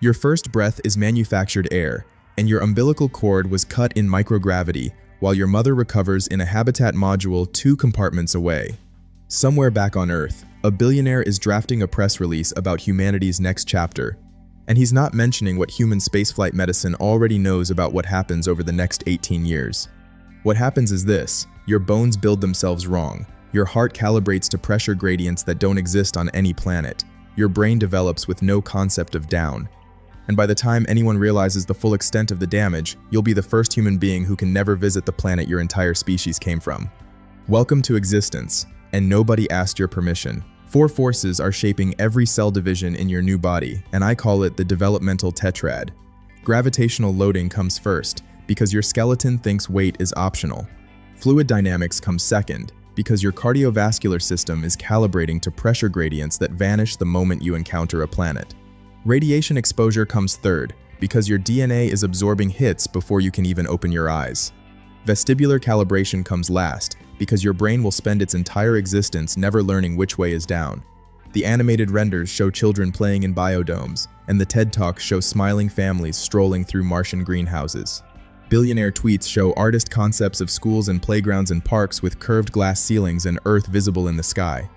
Your first breath is manufactured air, and your umbilical cord was cut in microgravity while your mother recovers in a habitat module 2 compartments away. Somewhere back on Earth, a billionaire is drafting a press release about humanity's next chapter. And he's not mentioning what human spaceflight medicine already knows about what happens over the next 18 years. What happens is this: your bones build themselves wrong. Your heart calibrates to pressure gradients that don't exist on any planet. Your brain develops with no concept of down. And by the time anyone realizes the full extent of the damage, you'll be the first human being who can never visit the planet your entire species came from. Welcome to existence, and nobody asked your permission. 4 forces are shaping every cell division in your new body, and I call it the Developmental Tetrad. Gravitational loading comes first, because your skeleton thinks weight is optional. Fluid dynamics comes second, because your cardiovascular system is calibrating to pressure gradients that vanish the moment you encounter a planet. Radiation exposure comes third, because your DNA is absorbing hits before you can even open your eyes. Vestibular calibration comes last, because your brain will spend its entire existence never learning which way is down. The animated renders show children playing in biodomes, and the TED Talks show smiling families strolling through Martian greenhouses. Billionaire tweets show artist concepts of schools and playgrounds and parks with curved glass ceilings and Earth visible in the sky.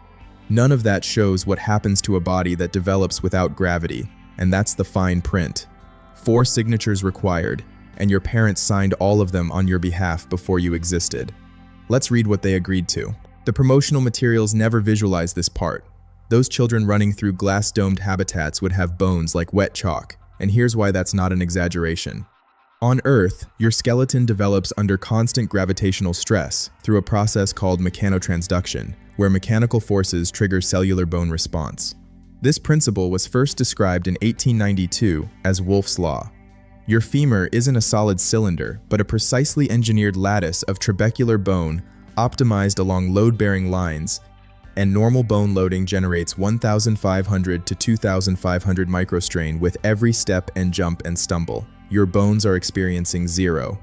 None of that shows what happens to a body that develops without gravity, and that's the fine print. 4 signatures required, and your parents signed all of them on your behalf before you existed. Let's read what they agreed to. The promotional materials never visualize this part. Those children running through glass-domed habitats would have bones like wet chalk, and here's why that's not an exaggeration. On Earth, your skeleton develops under constant gravitational stress through a process called mechanotransduction, where mechanical forces trigger cellular bone response. This principle was first described in 1892 as Wolff's law. Your femur isn't a solid cylinder, but a precisely engineered lattice of trabecular bone optimized along load-bearing lines, and normal bone loading generates 1,500 to 2,500 microstrain with every step and jump and stumble. Your bones are experiencing 0.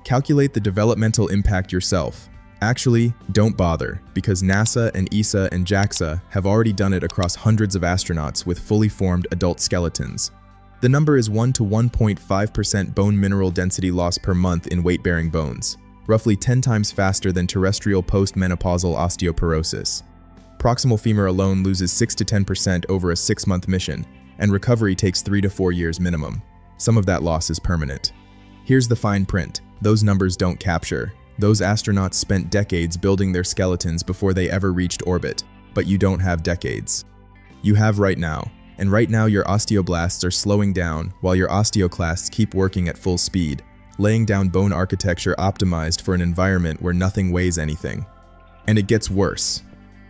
Calculate the developmental impact yourself. Actually, don't bother, because NASA and ESA and JAXA have already done it across hundreds of astronauts with fully formed adult skeletons. The number is 1 to 1.5% bone mineral density loss per month in weight-bearing bones, roughly 10 times faster than terrestrial post-menopausal osteoporosis. Proximal femur alone loses 6 to 10% over a 6-month mission, and recovery takes 3 to 4 years minimum. Some of that loss is permanent. Here's the fine print. Those numbers don't capture. Those astronauts spent decades building their skeletons before they ever reached orbit, but you don't have decades. You have right now, and right now your osteoblasts are slowing down while your osteoclasts keep working at full speed, laying down bone architecture optimized for an environment where nothing weighs anything. And it gets worse.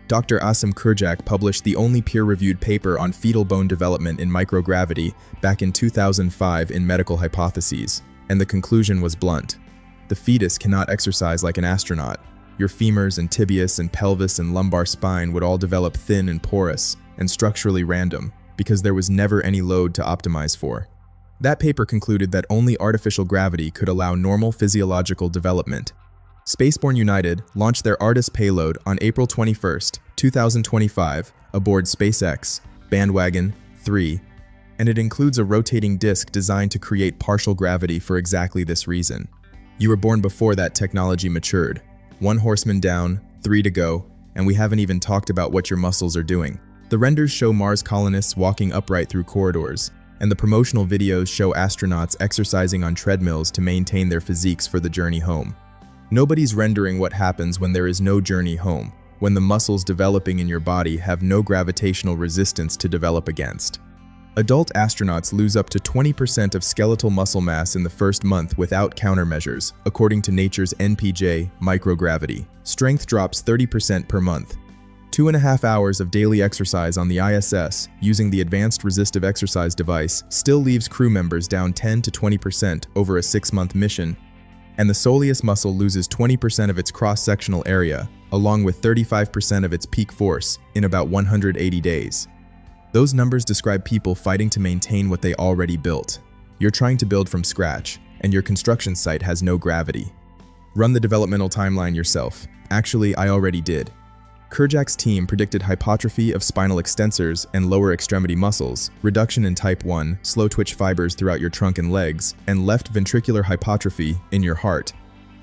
Dr. Asim Kurjak published the only peer-reviewed paper on fetal bone development in microgravity back in 2005 in Medical Hypotheses, and the conclusion was blunt. The fetus cannot exercise like an astronaut. Your femurs and tibius and pelvis and lumbar spine would all develop thin and porous and structurally random because there was never any load to optimize for. That paper concluded that only artificial gravity could allow normal physiological development. Spaceborne United launched their Artis payload on April 21, 2025, aboard SpaceX Bandwagon 3, and it includes a rotating disc designed to create partial gravity for exactly this reason. You were born before that technology matured. 1 horseman down, 3 to go, and we haven't even talked about what your muscles are doing. The renders show Mars colonists walking upright through corridors, and the promotional videos show astronauts exercising on treadmills to maintain their physiques for the journey home. Nobody's rendering what happens when there is no journey home, when the muscles developing in your body have no gravitational resistance to develop against. Adult astronauts lose up to 20% of skeletal muscle mass in the first month without countermeasures, according to Nature's NPJ microgravity. Strength drops 30% per month. 2.5 hours of daily exercise on the ISS using the Advanced Resistive Exercise device still leaves crew members down 10 to 20% over a 6-month mission, and the soleus muscle loses 20% of its cross-sectional area, along with 35% of its peak force, in about 180 days. Those numbers describe people fighting to maintain what they already built. You're trying to build from scratch, and your construction site has no gravity. Run the developmental timeline yourself. Actually, I already did. Kerjak's team predicted hypertrophy of spinal extensors and lower extremity muscles, reduction in type 1 slow twitch fibers throughout your trunk and legs, and left ventricular hypertrophy in your heart.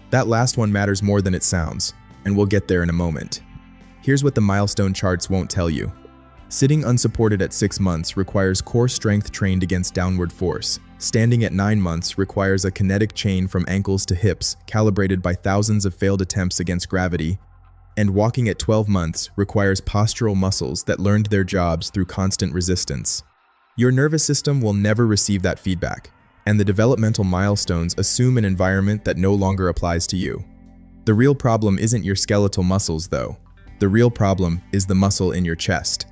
That last one matters more than it sounds, and we'll get there in a moment. Here's what the milestone charts won't tell you. Sitting unsupported at 6 months requires core strength trained against downward force. Standing at 9 months requires a kinetic chain from ankles to hips, calibrated by thousands of failed attempts against gravity. And walking at 12 months requires postural muscles that learned their jobs through constant resistance. Your nervous system will never receive that feedback, and the developmental milestones assume an environment that no longer applies to you. The real problem isn't your skeletal muscles, though. The real problem is the muscle in your chest.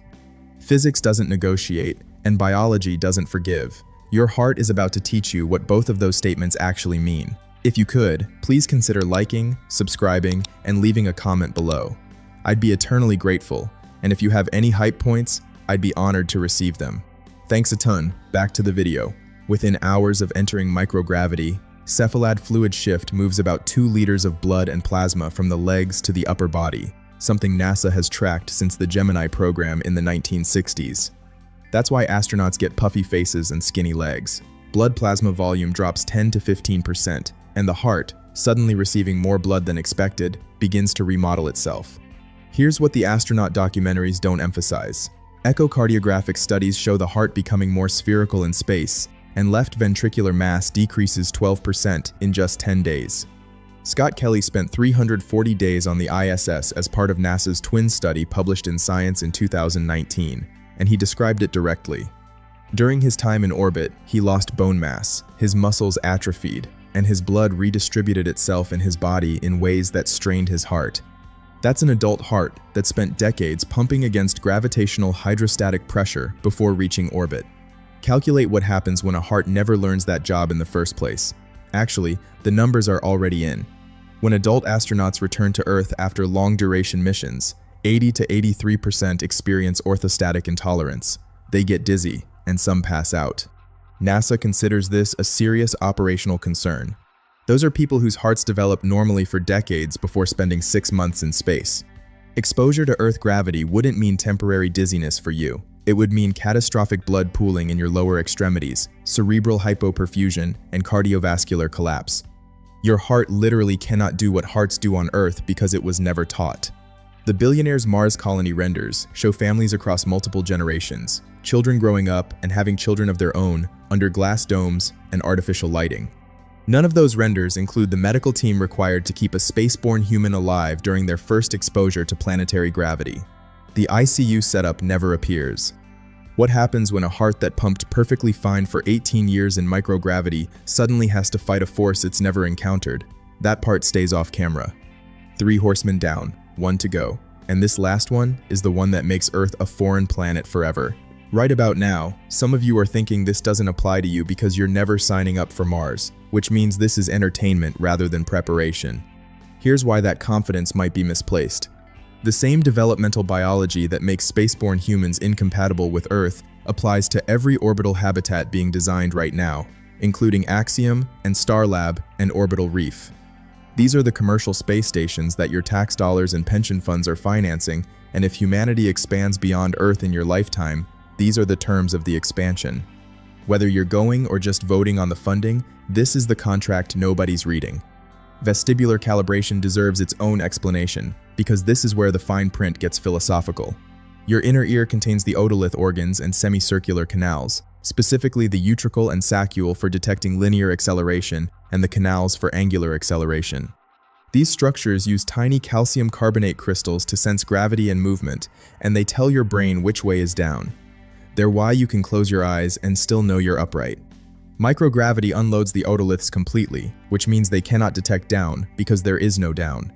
Physics doesn't negotiate, and biology doesn't forgive. Your heart is about to teach you what both of those statements actually mean. If you could, please consider liking, subscribing, and leaving a comment below. I'd be eternally grateful, and if you have any hype points, I'd be honored to receive them. Thanks a ton. Back to the video. Within hours of entering microgravity, cephalad fluid shift moves about 2 liters of blood and plasma from the legs to the upper body, something NASA has tracked since the Gemini program in the 1960s. That's why astronauts get puffy faces and skinny legs. Blood plasma volume drops 10 to 15%, and the heart, suddenly receiving more blood than expected, begins to remodel itself. Here's what the astronaut documentaries don't emphasize. Echocardiographic studies show the heart becoming more spherical in space, and left ventricular mass decreases 12% in just 10 days. Scott Kelly spent 340 days on the ISS as part of NASA's twin study published in Science in 2019, and he described it directly. During his time in orbit, he lost bone mass, his muscles atrophied, and his blood redistributed itself in his body in ways that strained his heart. That's an adult heart that spent decades pumping against gravitational hydrostatic pressure before reaching orbit. Calculate what happens when a heart never learns that job in the first place. Actually, the numbers are already in. When adult astronauts return to Earth after long-duration missions, 80 to 83% experience orthostatic intolerance. They get dizzy, and some pass out. NASA considers this a serious operational concern. Those are people whose hearts develop normally for decades before spending 6 months in space. Exposure to Earth gravity wouldn't mean temporary dizziness for you. It would mean catastrophic blood pooling in your lower extremities, cerebral hypoperfusion, and cardiovascular collapse. Your heart literally cannot do what hearts do on Earth because it was never taught. The Billionaire's Mars colony renders show families across multiple generations, children growing up and having children of their own under glass domes and artificial lighting. None of those renders include the medical team required to keep a spaceborne human alive during their first exposure to planetary gravity. The ICU setup never appears. What happens when a heart that pumped perfectly fine for 18 years in microgravity suddenly has to fight a force it's never encountered? That part stays off camera. 3 horsemen down, 1 to go. And this last one is the one that makes Earth a foreign planet forever. Right about now, some of you are thinking this doesn't apply to you because you're never signing up for Mars, which means this is entertainment rather than preparation. Here's why that confidence might be misplaced. The same developmental biology that makes spaceborne humans incompatible with Earth applies to every orbital habitat being designed right now, including Axiom and Starlab and Orbital Reef. These are the commercial space stations that your tax dollars and pension funds are financing, and if humanity expands beyond Earth in your lifetime, these are the terms of the expansion. Whether you're going or just voting on the funding, this is the contract nobody's reading. Vestibular calibration deserves its own explanation, because this is where the fine print gets philosophical. Your inner ear contains the otolith organs and semicircular canals, specifically the utricle and saccule for detecting linear acceleration and the canals for angular acceleration. These structures use tiny calcium carbonate crystals to sense gravity and movement, and they tell your brain which way is down. They're why you can close your eyes and still know you're upright. Microgravity unloads the otoliths completely, which means they cannot detect down because there is no down.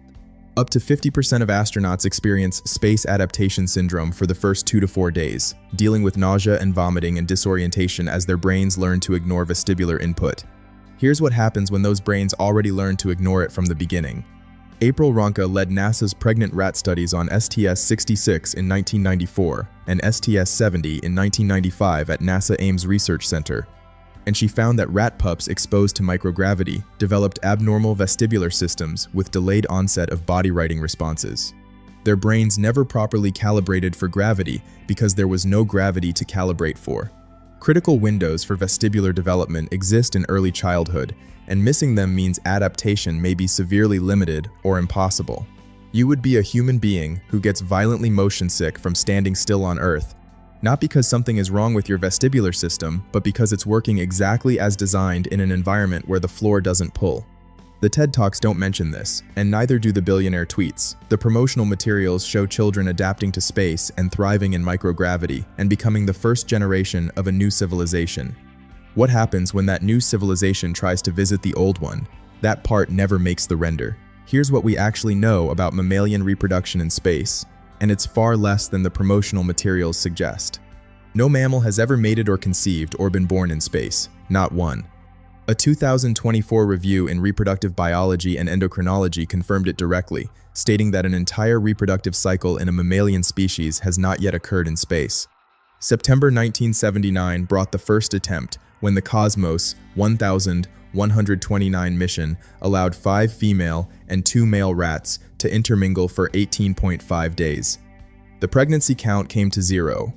Up to 50% of astronauts experience space adaptation syndrome for the first 2 to 4 days, dealing with nausea and vomiting and disorientation as their brains learn to ignore vestibular input. Here's what happens when those brains already learned to ignore it from the beginning. April Ronca led NASA's pregnant rat studies on STS-66 in 1994 and STS-70 in 1995 at NASA Ames Research Center, and she found that rat pups exposed to microgravity developed abnormal vestibular systems with delayed onset of body writing responses. Their brains never properly calibrated for gravity because there was no gravity to calibrate for. Critical windows for vestibular development exist in early childhood, and missing them means adaptation may be severely limited or impossible. You would be a human being who gets violently motion sick from standing still on Earth, not because something is wrong with your vestibular system, but because it's working exactly as designed in an environment where the floor doesn't pull. The TED Talks don't mention this, and neither do the billionaire tweets. The promotional materials show children adapting to space and thriving in microgravity and becoming the first generation of a new civilization. What happens when that new civilization tries to visit the old one? That part never makes the render. Here's what we actually know about mammalian reproduction in space, and it's far less than the promotional materials suggest. No mammal has ever mated or conceived or been born in space, not one. A 2024 review in Reproductive Biology and Endocrinology confirmed it directly, stating that an entire reproductive cycle in a mammalian species has not yet occurred in space. September 1979 brought the first attempt when the Cosmos 1129 mission allowed 5 female and 2 male rats to intermingle for 18.5 days. The pregnancy count came to 0.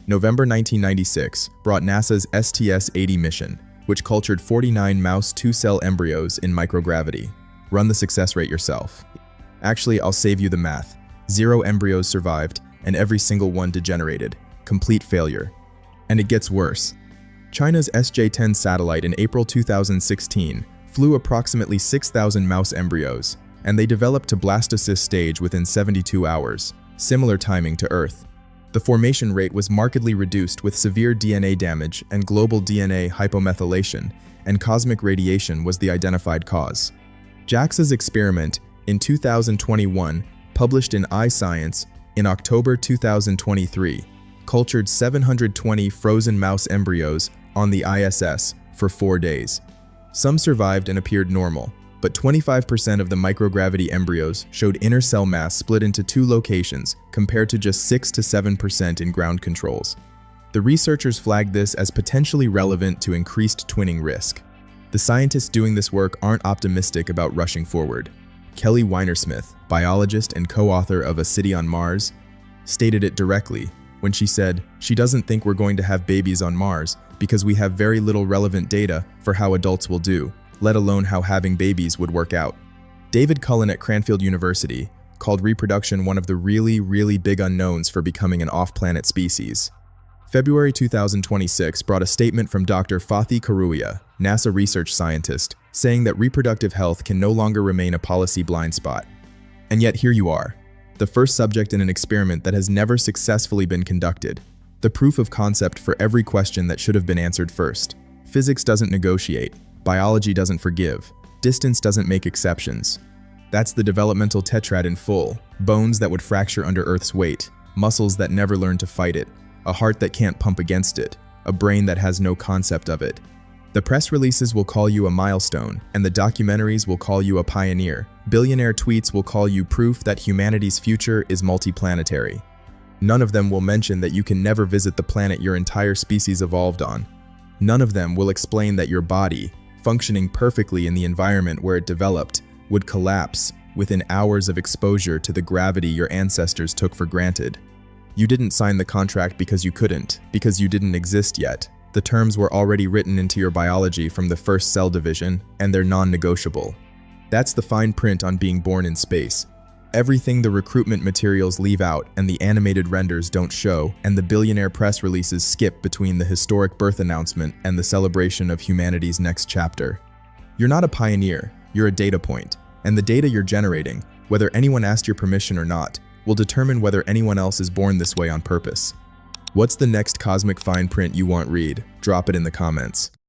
November 1996 brought NASA's STS-80 mission, which cultured 49 mouse 2-cell embryos in microgravity. Run the success rate yourself. Actually, I'll save you the math. 0 embryos survived, and every single one degenerated. Complete failure. And it gets worse. China's SJ-10 satellite in April 2016 flew approximately 6,000 mouse embryos, and they developed to blastocyst stage within 72 hours, similar timing to Earth. The formation rate was markedly reduced with severe DNA damage and global DNA hypomethylation, and cosmic radiation was the identified cause. JAXA's experiment in 2021, published in iScience in October 2023, cultured 720 frozen mouse embryos on the ISS for 4 days. Some survived and appeared normal, but 25% of the microgravity embryos showed inner cell mass split into 2 locations compared to just 6 to 7% in ground controls. The researchers flagged this as potentially relevant to increased twinning risk. The scientists doing this work aren't optimistic about rushing forward. Kelly Weinersmith, biologist and co-author of A City on Mars, stated it directly when she said she doesn't think we're going to have babies on Mars because we have very little relevant data for how adults will do, let alone how having babies would work out. David Cullen at Cranfield University called reproduction one of the really big unknowns for becoming an off-planet species. February 2026 brought a statement from Dr. Fathi Karouia, NASA research scientist, saying that reproductive health can no longer remain a policy blind spot. And yet here you are, the first subject in an experiment that has never successfully been conducted, the proof of concept for every question that should have been answered first. Physics doesn't negotiate. Biology doesn't forgive. Distance doesn't make exceptions. That's the developmental tetrad in full. Bones that would fracture under Earth's weight. Muscles that never learn to fight it. A heart that can't pump against it. A brain that has no concept of it. The press releases will call you a milestone, and the documentaries will call you a pioneer. Billionaire tweets will call you proof that humanity's future is multiplanetary. None of them will mention that you can never visit the planet your entire species evolved on. None of them will explain that your body, functioning perfectly in the environment where it developed, would collapse within hours of exposure to the gravity your ancestors took for granted. You didn't sign the contract because you couldn't, because you didn't exist yet. The terms were already written into your biology from the first cell division, and they're non-negotiable. That's the fine print on being born in space. Everything the recruitment materials leave out and the animated renders don't show, and the billionaire press releases skip between the historic birth announcement and the celebration of humanity's next chapter. You're not a pioneer, you're a data point, and the data you're generating, whether anyone asked your permission or not, will determine whether anyone else is born this way on purpose. What's the next cosmic fine print you want read? Drop it in the comments.